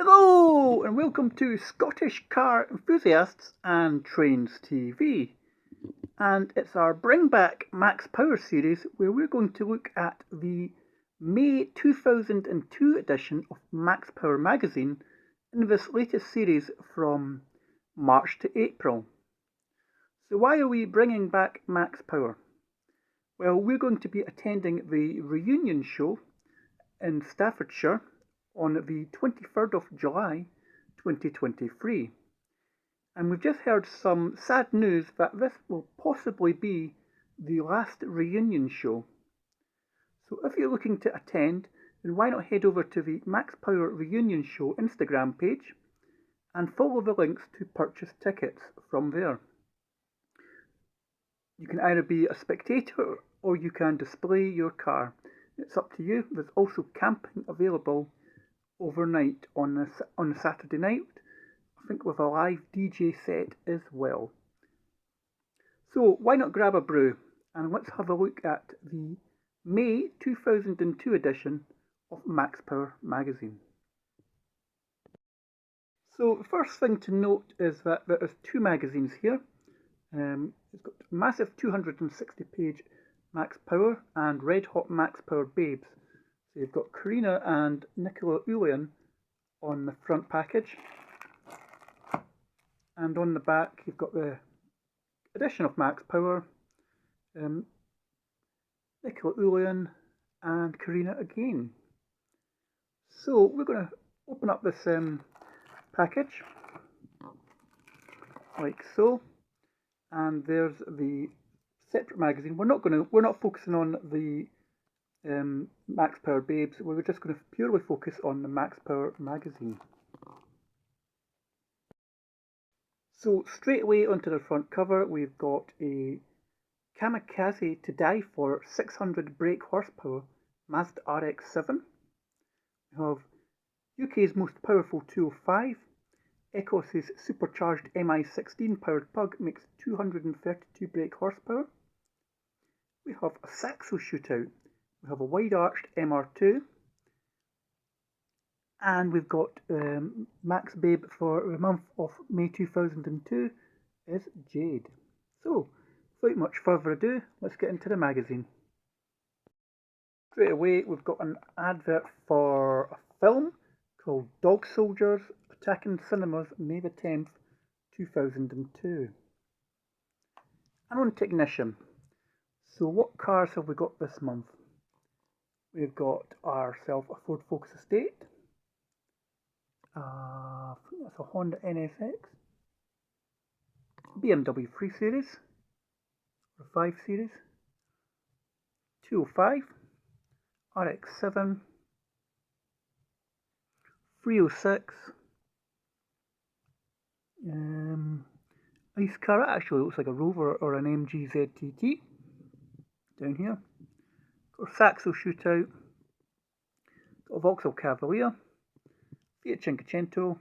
Hello and welcome to Scottish Car Enthusiasts and Trains TV. And it's our Bring Back Max Power series where we're going to look at the May 2002 edition of Max Power magazine in this latest series from March to April. So why are we bringing back Max Power? Well, we're going to be attending the reunion show in Staffordshire on the 23rd of July 2023. And we've just heard some sad news that this will possibly be the last reunion show. So if you're looking to attend, then why not head over to the Max Power Reunion Show Instagram page and follow the links to purchase tickets from there. You can either be a spectator or you can display your car. It's up to you. There's also camping available overnight on Saturday night, I think with a live DJ set as well. So why not grab a brew and let's have a look at the May 2002 edition of Max Power magazine. So the first thing to note is that there is two magazines here. It's got a massive 260 page Max Power and Red Hot Max Power Babes. So you've got Karina and Nicola Ulian on the front package, and on the back you've got the edition of Max Power, Nicola Ulian and Karina again. So we're going to open up this package like so, and there's the separate magazine. We're not focusing on the Max Power Babes. We're just going to purely focus on the Max Power magazine. So straight away onto the front cover we've got a Kamikaze to die for 600 brake horsepower Mazda RX-7. We have UK's most powerful 205. Ecos's supercharged MI16 powered Pug makes 232 brake horsepower. We have a Saxo shootout. We have a wide-arched MR2, and we've got Max Babe for the month of May 2002 is Jade. So, without much further ado, let's get into the magazine. Straight away, we've got an advert for a film called Dog Soldiers, attacking cinemas May the 10th, 2002. And on to Ignition. So what cars have we got this month? We've got ourselves a Ford Focus Estate, I think that's a Honda NSX, BMW 3 Series, or 5 Series, 205, RX-7, 306, nice car. That actually looks like a Rover or an MG ZTT down here. Got a Saxo shootout, got a Vauxhall Cavalier, Fiat Cinquecento,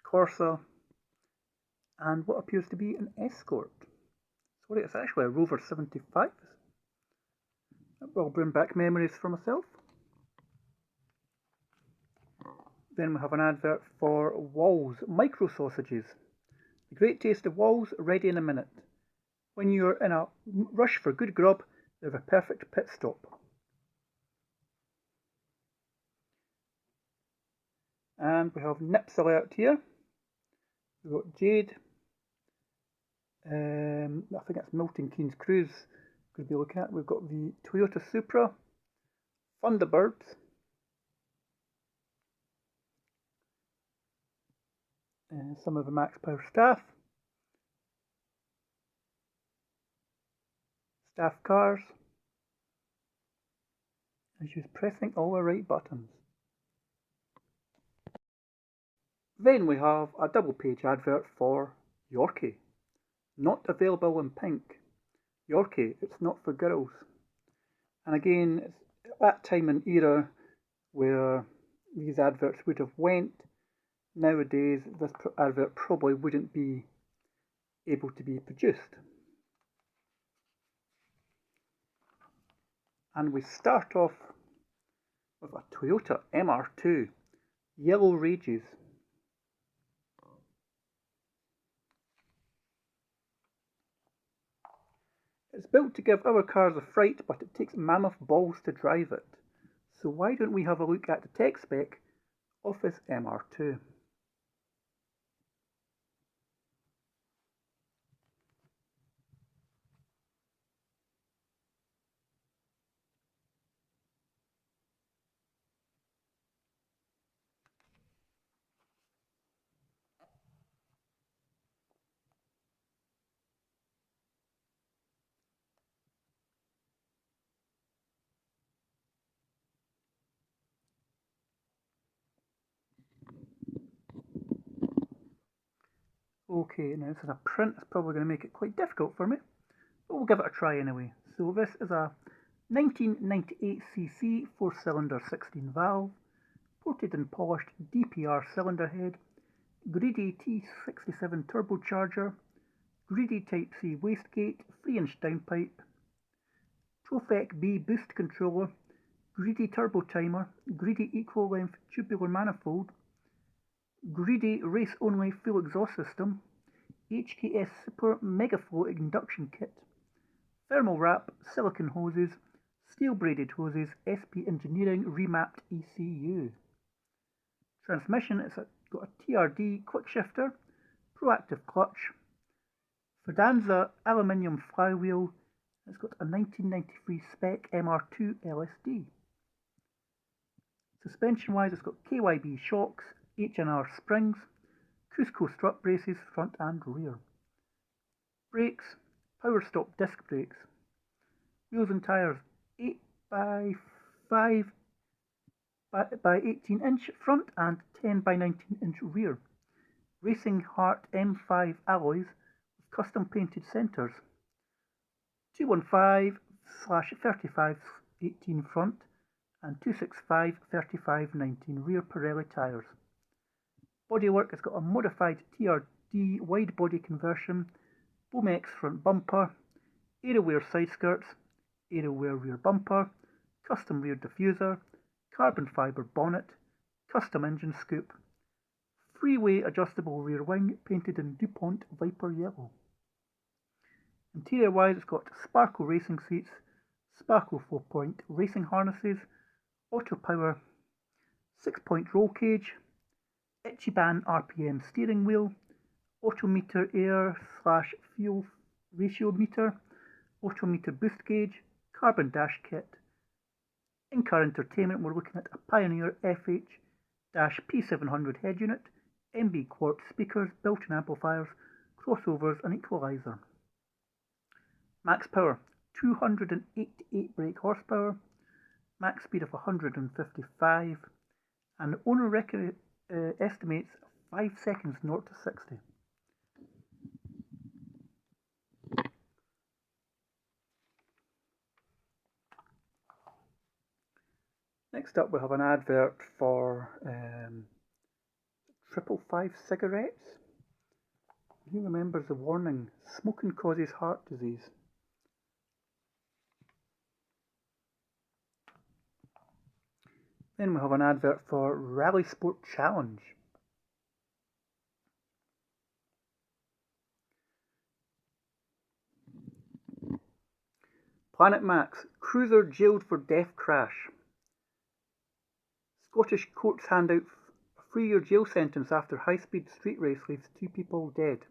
Corsa, and what appears to be an Escort. Sorry, it's actually a Rover 75. That will bring back memories for myself. Then we have an advert for Walls micro sausages. The great taste of Walls, ready in a minute. When you're in a rush for good grub, they're the perfect pit stop. And we have Nips alert here. We've got Jade. I think that's Milton Keynes Cruise. Could be looking at. We've got the Toyota Supra, Thunderbirds, some of the Max Power staff cars, and she's pressing all the right buttons. Then we have a double page advert for Yorkie. Not available in pink. Yorkie, it's not for girls. And again, it's at that time and era where these adverts would have went. Nowadays, this advert probably wouldn't be able to be produced. And we start off with a Toyota MR2. Yellow Rages. It's built to give our cars a fright, but it takes mammoth balls to drive it. So why don't we have a look at the tech spec of this MR2. Okay, now this is a print, it's probably going to make it quite difficult for me, but we'll give it a try anyway. So this is a 1998cc 4-cylinder 16 valve, ported and polished DPR cylinder head, greedy T67 turbocharger, greedy Type-C wastegate, 3-inch downpipe, Profec B boost controller, greedy turbo timer, greedy equal length tubular manifold, greedy race only full exhaust system, HKS Super Megaflow induction kit, thermal wrap, silicon hoses, steel braided hoses, SP Engineering remapped ECU. Transmission, it's got a TRD quick shifter, proactive clutch, Fidanza aluminium flywheel, it's got a 1993 spec MR2 LSD. Suspension wise, it's got KYB shocks, H&R springs, Cusco strut braces front and rear. Brakes, power stop disc brakes. Wheels and tyres 8 by 5 by 18 inch front and 10 by 19 inch rear. Racing Heart M5 alloys with custom painted centres. 215/35/18 front and 265/35/19 rear Pirelli tyres. Bodywork has got a modified TRD wide body conversion, Bomex front bumper, Aeroware side skirts, Aeroware rear bumper, custom rear diffuser, carbon fibre bonnet, custom engine scoop, freeway adjustable rear wing painted in DuPont Viper yellow. Interior wise, it's got Sparkle racing seats, Sparkle 4-point racing harnesses, auto power 6-point roll cage, Ichiban RPM steering wheel, autometer air/fuel ratio meter, autometer boost gauge, carbon dash kit. In-car entertainment, we're looking at a Pioneer FH-P700 head unit, MB Quartz speakers, built-in amplifiers, crossovers and equaliser. Max power 288 brake horsepower, max speed of 155, and the owner estimates 5 seconds 0 to 60. Next up we have an advert for 555 cigarettes. Who remembers the warning, smoking causes heart disease? Then we have an advert for Rally Sport Challenge. Planet Max, cruiser jailed for death crash. Scottish courts hand out a 3-year jail sentence after high-speed street race leaves 2 people dead.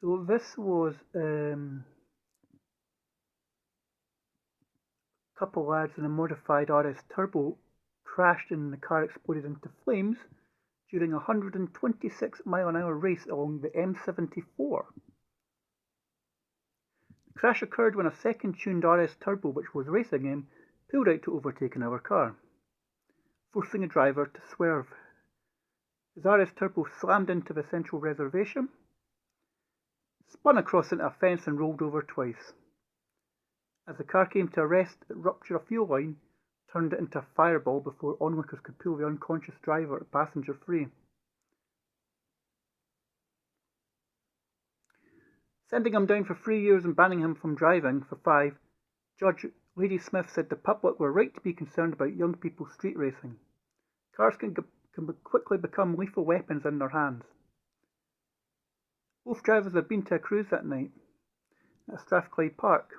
So this was a couple lads in a modified RS Turbo crashed and the car exploded into flames during a 126-mile-an-hour race along the M74. The crash occurred when a second-tuned RS Turbo, which was racing him, pulled out to overtake another car, forcing a driver to swerve. His RS Turbo slammed into the central reservation, spun across into a fence and rolled over twice. As the car came to a rest, it ruptured a fuel line, turned it into a fireball before onlookers could pull the unconscious driver passenger free. Sending him down for 3 years and banning him from driving for 5, Judge Lady Smith said the public were right to be concerned about young people street racing. Cars can quickly become lethal weapons in their hands. Both drivers had been to a cruise that night at Strathclyde Park.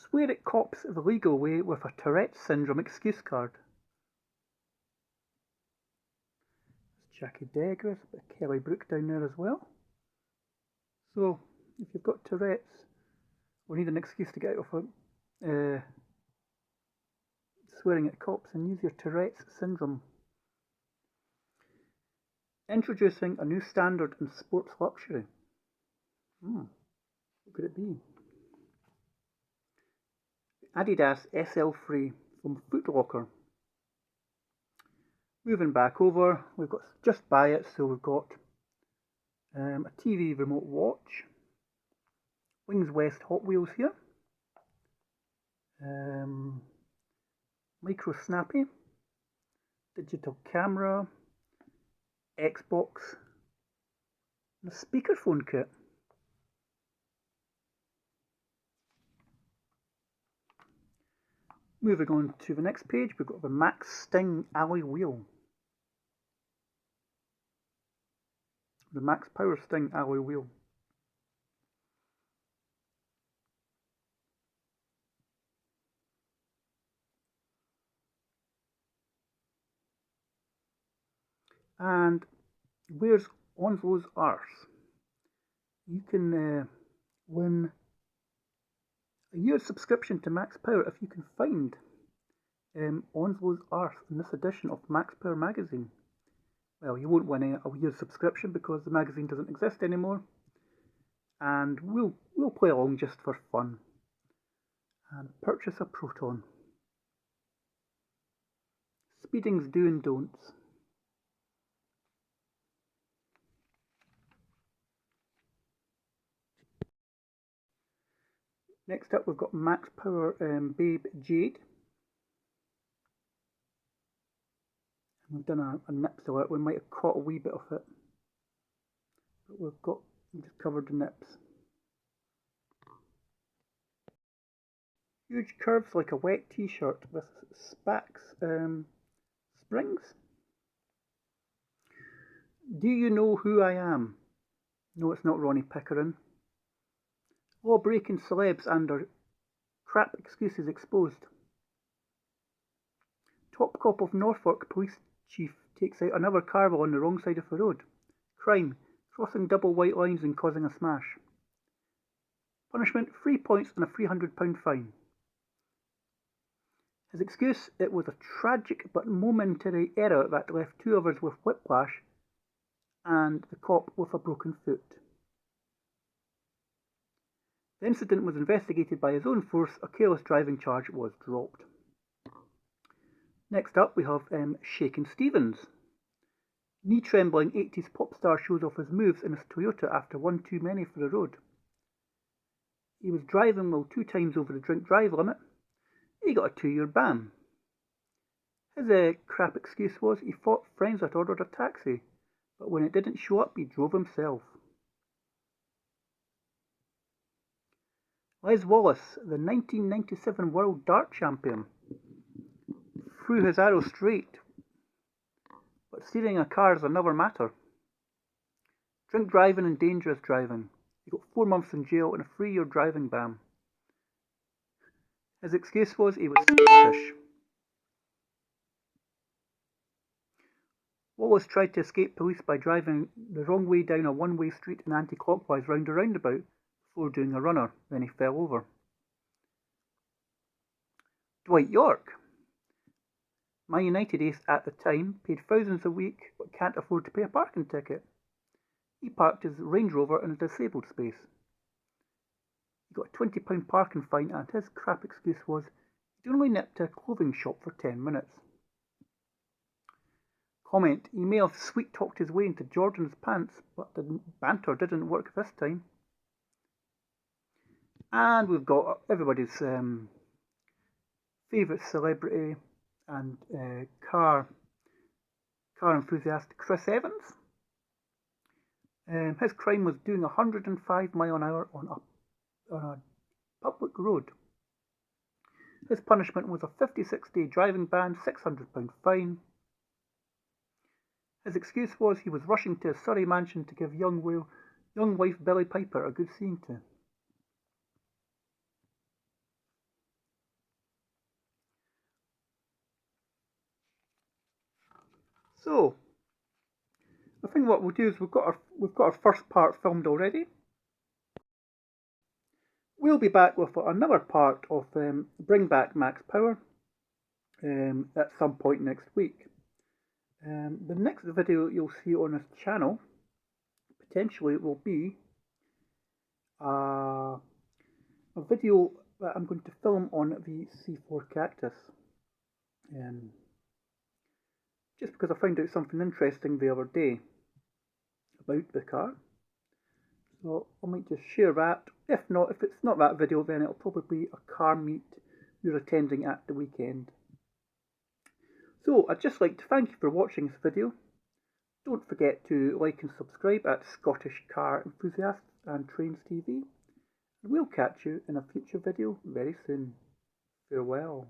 Swear at cops the legal way with a Tourette's syndrome excuse card. Jackie Deggers, a bit of Kelly Brook down there as well. So, if you've got Tourette's, or need an excuse to get out of swearing at cops, and use your Tourette's syndrome. Introducing a new standard in sports luxury. What could it be? Adidas SL3 from Foot Locker. Moving back over, we've got just by it, so we've got a TV remote watch, Wings West Hot Wheels here, micro snappy, digital camera, Xbox, and a speakerphone kit. Moving on to the next page, we've got the Max Sting alloy wheel. The Max Power Sting alloy wheel. And where's Onslo's arse? You can win a year's subscription to Max Power if you can find Onslo's arse in this edition of Max Power magazine. Well, you won't win a year's subscription because the magazine doesn't exist anymore, and we'll play along just for fun and purchase a Proton. Speeding's do and don'ts. Next up, we've got Max Power Babe Jade. We've done a nips alert. We might have caught a wee bit of it, but we've just covered the nips. Huge curves like a wet t-shirt with Spax springs. Do you know who I am? No, it's not Ronnie Pickering. Law-breaking celebs and their crap excuses exposed. Top cop of Norfolk police chief takes out another car while on the wrong side of the road. Crime, crossing double white lines and causing a smash. Punishment, 3 points and a £300 fine. His excuse, it was a tragic but momentary error that left 2 others with whiplash and the cop with a broken foot. The incident was investigated by his own force. A careless driving charge was dropped. Next up, we have Shakin' Stevens. Knee-trembling 80s pop star shows off his moves in his Toyota after one too many for the road. He was driving while 2 times over the drink drive limit. He got a 2-year ban. His crap excuse was he fought friends that ordered a taxi, but when it didn't show up, he drove himself. Les Wallace, the 1997 World Dart Champion, threw his arrow straight, but steering a car is another matter. Drink driving and dangerous driving. He got 4 months in jail and a 3-year driving ban. His excuse was he was Scottish. Wallace tried to escape police by driving the wrong way down a one-way street and anti-clockwise round a roundabout before doing a runner. Then he fell over. Dwight York. Man United ace at the time paid thousands a week but can't afford to pay a parking ticket. He parked his Range Rover in a disabled space. He got a £20 parking fine and his crap excuse was he'd only nipped to a clothing shop for 10 minutes. Comment, he may have sweet-talked his way into Jordan's pants, but the banter didn't work this time. And we've got everybody's favourite celebrity and car car enthusiast Chris Evans. His crime was doing 105 miles an hour on a public road. His punishment was a 56-day driving ban, £600 fine. His excuse was he was rushing to his Surrey mansion to give young wife Billie Piper a good seeing to. So, I think what we'll do is we've got our first part filmed already. We'll be back with another part of Bring Back Max Power at some point next week. The next video you'll see on this channel potentially will be a video that I'm going to film on the C4 Cactus. Just because I found out something interesting the other day about the car. So I might just share that. If it's not that video, then it'll probably be a car meet we're attending at the weekend. So I'd just like to thank you for watching this video. Don't forget to like and subscribe at Scottish Car Enthusiasts and Trains TV. And we'll catch you in a future video very soon. Farewell.